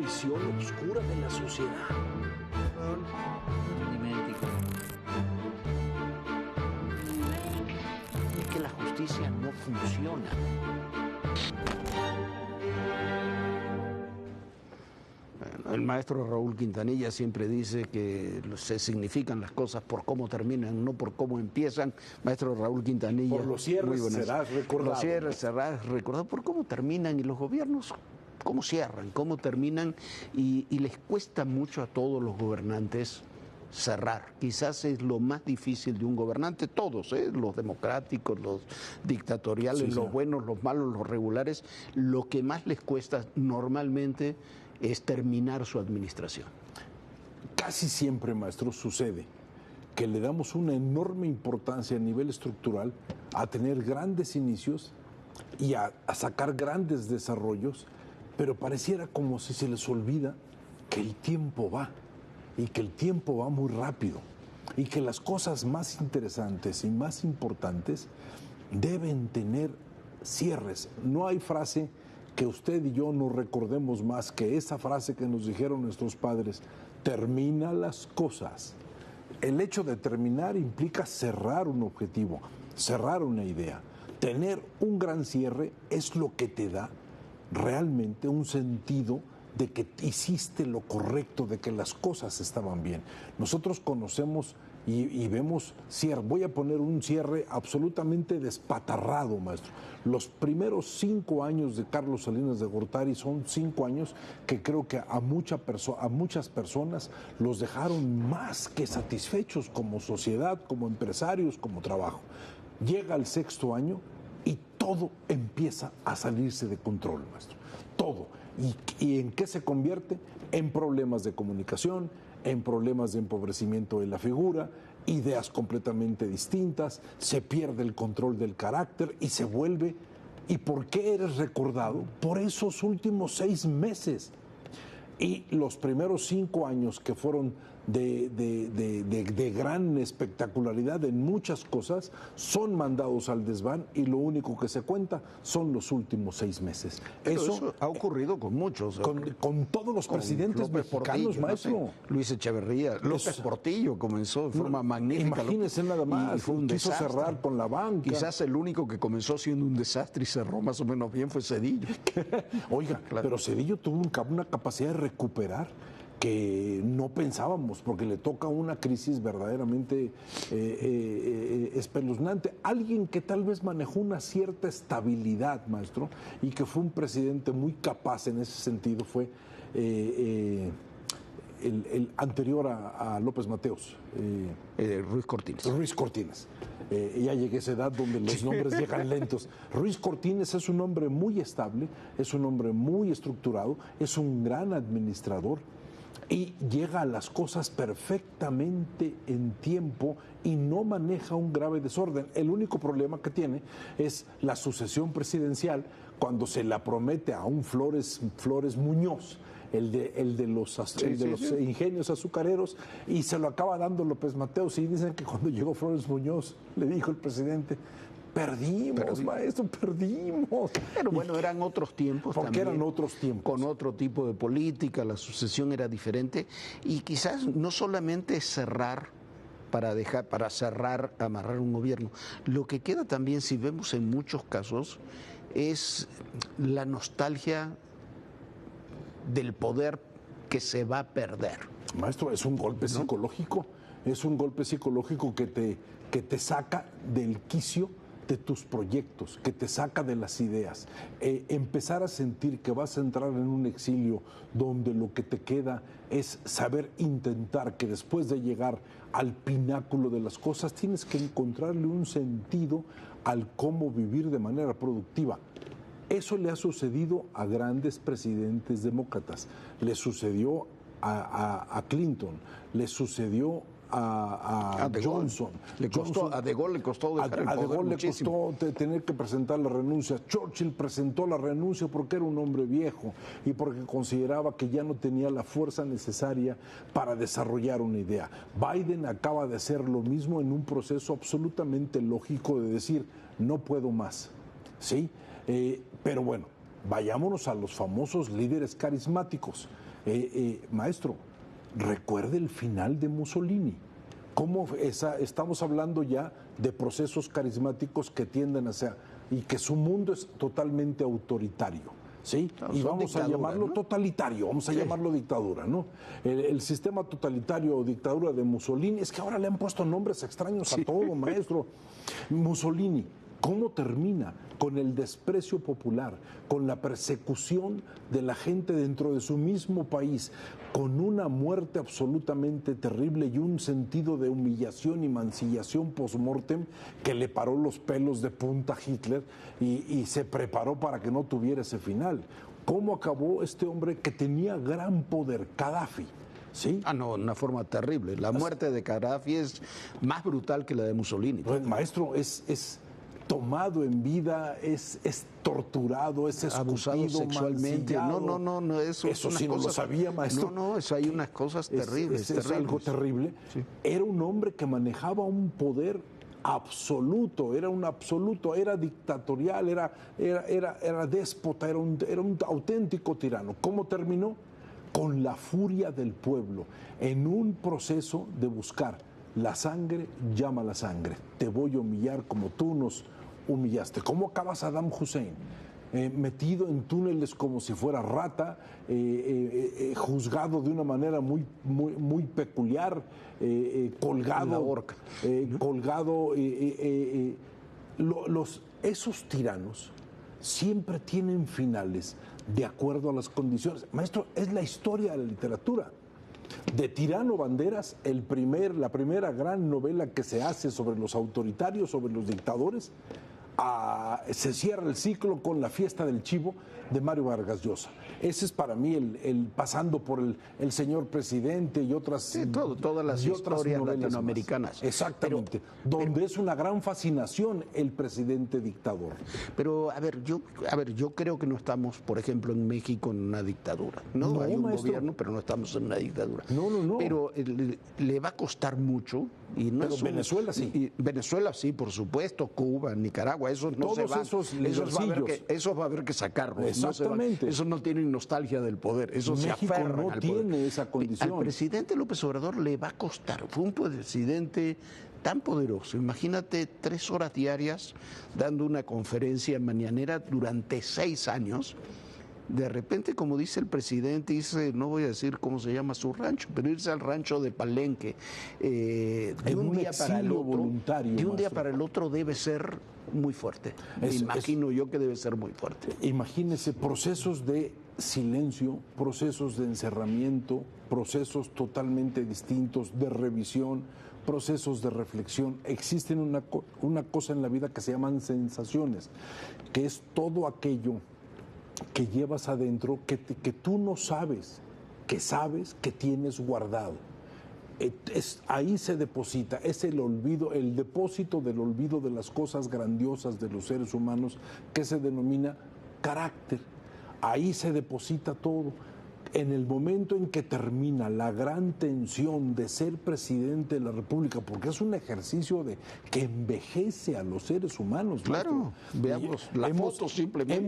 visión oscura de la sociedad. Es que la justicia no funciona. El maestro Raúl Quintanilla siempre dice que se significan las cosas por cómo terminan, no por cómo empiezan. Maestro Raúl Quintanilla. Por los cierres serás recordado. Los cierres serás recordado por cómo terminan, y los gobiernos cómo cierran, cómo terminan, y les cuesta mucho a todos los gobernantes cerrar. Quizás es lo más difícil de un gobernante, todos, los democráticos, los dictatoriales, sí, los buenos, los malos, los regulares. Lo que más les cuesta normalmente es terminar su administración. Casi siempre, maestro, sucede que le damos una enorme importancia a nivel estructural a tener grandes inicios y a sacar grandes desarrollos, pero pareciera como si se les olvida que el tiempo va, y que el tiempo va muy rápido, y que las cosas más interesantes y más importantes deben tener cierres. No hay frase que usted y yo nos recordemos más que esa frase que nos dijeron nuestros padres: termina las cosas. El hecho de terminar implica cerrar un objetivo, cerrar una idea. Tener un gran cierre es lo que te da realmente un sentido de que hiciste lo correcto, de que las cosas estaban bien. Nosotros conocemos y vemos cierre. Voy a poner un cierre absolutamente despatarrado, maestro. Los primeros 5 años de Carlos Salinas de Gortari son 5 años que creo que a muchas personas los dejaron más que satisfechos como sociedad, como empresarios, como trabajo. Llega el 6º año y todo empieza a salirse de control, maestro. Todo. ¿Y en qué se convierte? En problemas de comunicación, en problemas de empobrecimiento de la figura, ideas completamente distintas, se pierde el control del carácter y se vuelve. ¿Y por qué eres recordado? Por esos últimos 6 meses. Y los primeros 5 años que fueron de gran espectacularidad en muchas cosas son mandados al desván, y lo único que se cuenta son los últimos 6 meses. Eso ha ocurrido con muchos. Con todos los presidentes mexicanos, Portillo, maestro. No sé, Luis Echeverría, López Portillo comenzó de forma magnífica. Imagínense nada más, y fue un quiso desastre. cerrar con la banca. Quizás el único que comenzó siendo un desastre y cerró más o menos bien fue Zedillo. Oiga, Claro. Pero Zedillo tuvo una capacidad de recuperar que no pensábamos, porque le toca una crisis verdaderamente espeluznante. Alguien que tal vez manejó una cierta estabilidad, maestro, y que fue un presidente muy capaz en ese sentido, fue el anterior a López Mateos. Ruiz Cortines. Ruiz Cortines. Ya llegué a esa edad donde los nombres llegan lentos. Ruiz Cortines es un hombre muy estable, es un hombre muy estructurado, es un gran administrador y llega a las cosas perfectamente en tiempo y no maneja un grave desorden. El único problema que tiene es la sucesión presidencial, cuando se la promete a un Flores Muñoz, el de los ingenios azucareros, y se lo acaba dando López Mateos. Y dicen que cuando llegó Flores Muñoz le dijo el presidente: perdimos, maestro, perdimos. Pero bueno, eran otros tiempos. Porque también, eran otros tiempos. Con otro tipo de política, la sucesión era diferente. Y quizás no solamente cerrar para cerrar, amarrar un gobierno. Lo que queda también, si vemos en muchos casos, es la nostalgia del poder que se va a perder. Maestro, es un golpe psicológico. Es un golpe psicológico que te saca del quicio de tus proyectos, que te saca de las ideas. Empezar a sentir que vas a entrar en un exilio donde lo que te queda es saber intentar, que después de llegar al pináculo de las cosas tienes que encontrarle un sentido al cómo vivir de manera productiva. Eso le ha sucedido a grandes presidentes demócratas, le sucedió a Clinton, le sucedió a Johnson. A De Gaulle le costó dejar el poder. A De Gaulle muchísimo. le costó tener que presentar la renuncia. Churchill presentó la renuncia porque era un hombre viejo y porque consideraba que ya no tenía la fuerza necesaria para desarrollar una idea. Biden acaba de hacer lo mismo en un proceso absolutamente lógico de decir: no puedo más, ¿sí? Pero bueno, Vayámonos a los famosos líderes carismáticos. Maestro, recuerde el final de Mussolini. Estamos hablando ya de procesos carismáticos que tienden hacia, y que su mundo es totalmente autoritario. ¿Sí? Claro, Y vamos a llamarlo, ¿no?, totalitario, vamos a llamarlo dictadura, ¿no? El sistema totalitario o dictadura de Mussolini, es que ahora le han puesto nombres extraños a todo, maestro. Mussolini, ¿cómo termina? Con el desprecio popular, con la persecución de la gente dentro de su mismo país, con una muerte absolutamente terrible y un sentido de humillación y mancillación post-mortem que le paró los pelos de punta a Hitler y se preparó para que no tuviera ese final. ¿Cómo acabó este hombre que tenía gran poder, Gaddafi? ¿Sí? No, una forma terrible. La muerte de Gaddafi es más brutal que la de Mussolini. Pues, maestro, es tomado en vida, es torturado, es escupido, abusado sexualmente. mancillado. No, eso sí no lo sabía, maestro. No, eso hay unas cosas terribles. Es algo terrible. Sí. Era un hombre que manejaba un poder absoluto, era dictatorial, era déspota, era un auténtico tirano. ¿Cómo terminó? Con la furia del pueblo, en un proceso de buscar la sangre, llama la sangre. Te voy a humillar como tú nos humillaste. ¿Cómo acaba Saddam Hussein? Metido en túneles como si fuera rata, juzgado de una manera muy peculiar, colgado. La horca. Colgado. Esos tiranos siempre tienen finales de acuerdo a las condiciones. Maestro, es la historia de la literatura. De Tirano Banderas, la primera gran novela que se hace sobre los autoritarios, sobre los dictadores, se cierra el ciclo con La fiesta del chivo de Mario Vargas Llosa. Ese es para mí el pasando por el señor presidente y otras, sí, todas las historias latinoamericanas. Más. Exactamente, donde es una gran fascinación el presidente dictador. Pero a ver, yo creo que no estamos, por ejemplo, en México en una dictadura. No hay un gobierno, pero no estamos en una dictadura. No. Pero le va a costar mucho. Y no pero Venezuela sí. Venezuela sí, por supuesto, Cuba, Nicaragua, esos no se van. Eso va a haber que sacarlos. Exactamente. Esos no tienen nostalgia del poder, esos se aferran no al tiene poder. Esa condición. Al presidente López Obrador le va a costar. Fue un presidente tan poderoso. Imagínate 3 horas diarias dando una conferencia mañanera durante 6 años. De repente, como dice el presidente, no voy a decir cómo se llama su rancho, pero irse al rancho de Palenque de un día para el otro, voluntario, de un día para el otro debe ser muy fuerte. Imagino yo que debe ser muy fuerte. Imagínese procesos de silencio, procesos de encerramiento, procesos totalmente distintos de revisión, procesos de reflexión. Existen una cosa en la vida que se llaman sensaciones, que es todo aquello que llevas adentro que tú no sabes, que tienes guardado. Ahí se deposita, es el olvido, el depósito del olvido de las cosas grandiosas de los seres humanos que se denomina carácter. Ahí se deposita todo. En el momento en que termina la gran tensión de ser presidente de la República, porque es un ejercicio que envejece a los seres humanos. Claro, veamos la foto simplemente.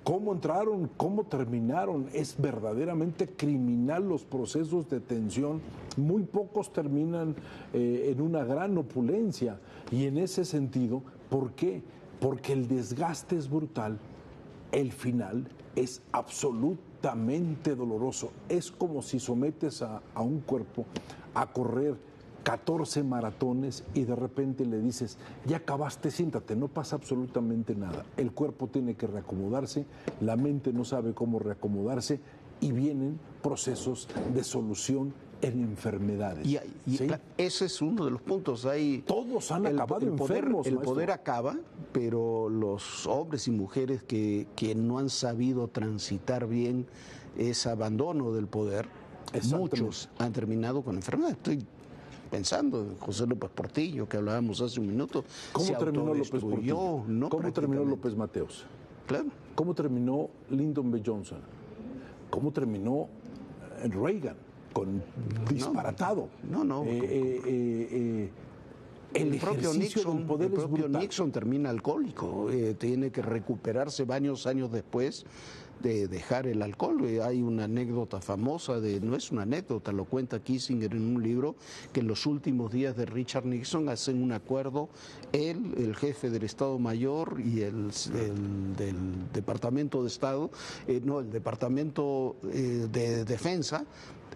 Cómo entraron, cómo terminaron. Es verdaderamente criminal los procesos de tensión. Muy pocos terminan en una gran opulencia. Y en ese sentido, ¿por qué? Porque el desgaste es brutal, el final es absolutamente doloroso. Es como si sometes a un cuerpo a correr 14 maratones y de repente le dices, ya acabaste, siéntate, no pasa absolutamente nada. El cuerpo tiene que reacomodarse, la mente no sabe cómo reacomodarse y vienen procesos de solución en enfermedades. ¿Sí? Ese es uno de los puntos. Todos han acabado enfermos. El poder acaba, pero los hombres y mujeres que no han sabido transitar bien ese abandono del poder, muchos han terminado con enfermedades. Estoy pensando en José López Portillo, que hablábamos hace un minuto. ¿Cómo terminó López Portillo? ¿Cómo terminó López Mateos? Claro. ¿Cómo terminó Lyndon B. Johnson? ¿Cómo terminó Reagan? Con disparatado. el ejercicio del poder es brutal. Nixon termina alcohólico, tiene que recuperarse varios años después de dejar el alcohol. Hay una anécdota famosa, no es una anécdota, lo cuenta Kissinger en un libro, que en los últimos días de Richard Nixon hacen un acuerdo, él, el jefe del Estado Mayor y el del Departamento de Estado, el Departamento de Defensa,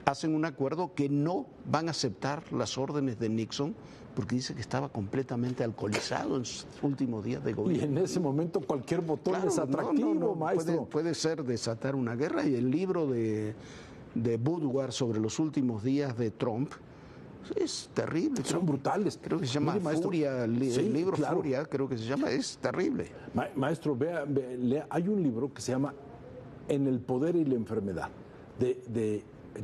hacen un acuerdo que no van a aceptar las órdenes de Nixon porque dice que estaba completamente alcoholizado en sus últimos días de gobierno. Y en ese momento cualquier botón es atractivo, maestro. Puede ser desatar una guerra. Y el libro de Woodward sobre los últimos días de Trump es terrible. Son brutales. Creo que se llama Furia, el libro Furia, creo que se llama, es terrible. Maestro, lea, hay un libro que se llama En el poder y la enfermedad,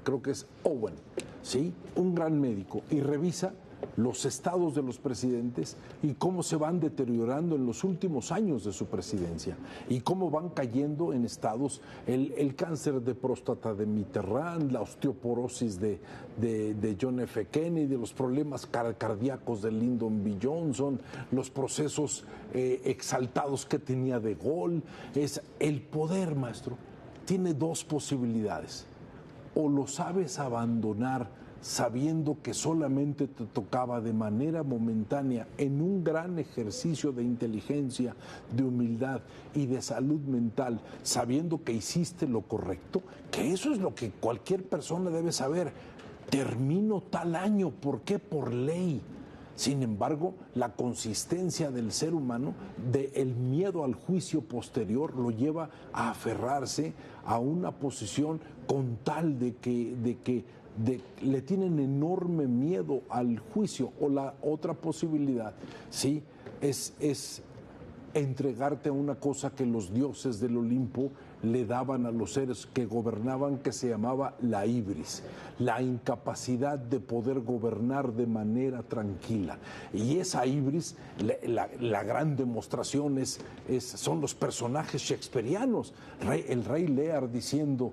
creo que es Owen, ¿sí? Un gran médico, y revisa los estados de los presidentes y cómo se van deteriorando en los últimos años de su presidencia y cómo van cayendo en estados el cáncer de próstata de Mitterrand, la osteoporosis de John F. Kennedy, los problemas cardíacos de Lyndon B. Johnson, los procesos exaltados que tenía de Gaulle. Es el poder, maestro, tiene dos posibilidades: o lo sabes abandonar sabiendo que solamente te tocaba de manera momentánea en un gran ejercicio de inteligencia, de humildad y de salud mental, sabiendo que hiciste lo correcto, que eso es lo que cualquier persona debe saber. Termino tal año, ¿por qué? Por ley. Sin embargo, la consistencia del ser humano, el miedo al juicio posterior, lo lleva a aferrarse a una posición con tal de que le tienen enorme miedo al juicio. O la otra posibilidad, sí, es entregarte a una cosa que los dioses del Olimpo le daban a los seres que gobernaban, que se llamaba la ibris, la incapacidad de poder gobernar de manera tranquila. Y esa ibris, la gran demostración son los personajes shakespearianos. El rey Lear diciendo: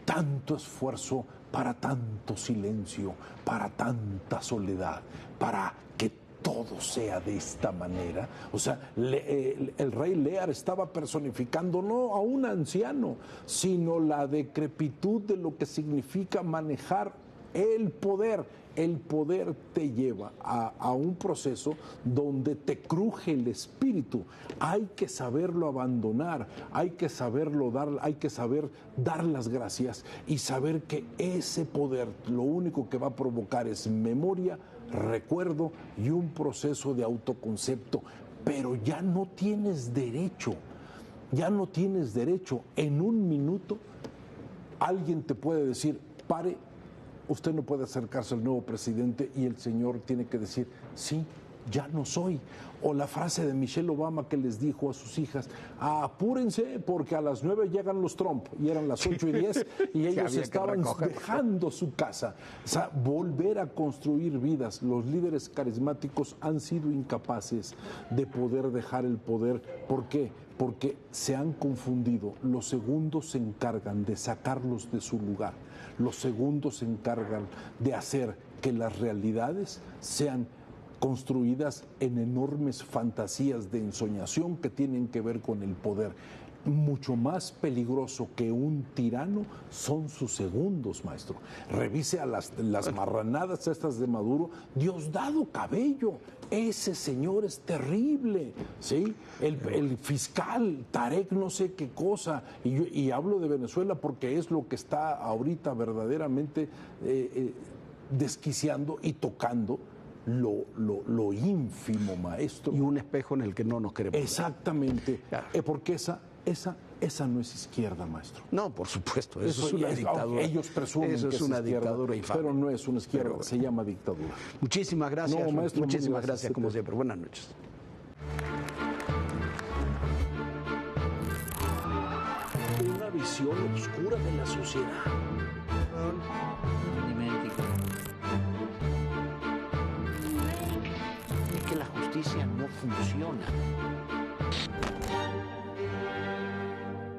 tanto esfuerzo para tanto silencio, para tanta soledad, para que todo sea de esta manera. O sea, el rey Lear estaba personificando no a un anciano, sino la decrepitud de lo que significa manejar el poder. El poder te lleva a un proceso donde te cruje el espíritu. Hay que saberlo abandonar, hay que saberlo dar, hay que saber dar las gracias y saber que ese poder lo único que va a provocar es memoria, recuerdo y un proceso de autoconcepto. Pero ya no tienes derecho, En un minuto alguien te puede decir: pare, usted no puede acercarse al nuevo presidente, y el señor tiene que decir: sí, ya no soy. O la frase de Michelle Obama que les dijo a sus hijas: apúrense porque a las 9 llegan los Trump, y eran las 8:10 y ellos estaban dejando su casa. O sea, volver a construir vidas. Los líderes carismáticos han sido incapaces de poder dejar el poder. ¿Por qué? Porque se han confundido. Los segundos se encargan de sacarlos de su lugar. Los segundos se encargan de hacer que las realidades sean construidas en enormes fantasías de ensoñación que tienen que ver con el poder. Mucho más peligroso que un tirano son sus segundos, maestro. Revise a las marranadas estas de Maduro. Diosdado Cabello, ese señor es terrible, ¿sí? El fiscal Tarek no sé qué cosa, y hablo de Venezuela porque es lo que está ahorita verdaderamente desquiciando y tocando lo ínfimo, maestro. Y un espejo en el que no nos queremos. Exactamente, porque esa no es izquierda, maestro. No, por supuesto, eso es una dictadura. Ellos presumen eso que es una dictadura infame. Pero no es una izquierda, se llama dictadura. Muchísimas gracias, no, maestro, muchísimas gracias como siempre. Buenas noches. Una visión oscura de la sociedad. Es que la justicia no funciona.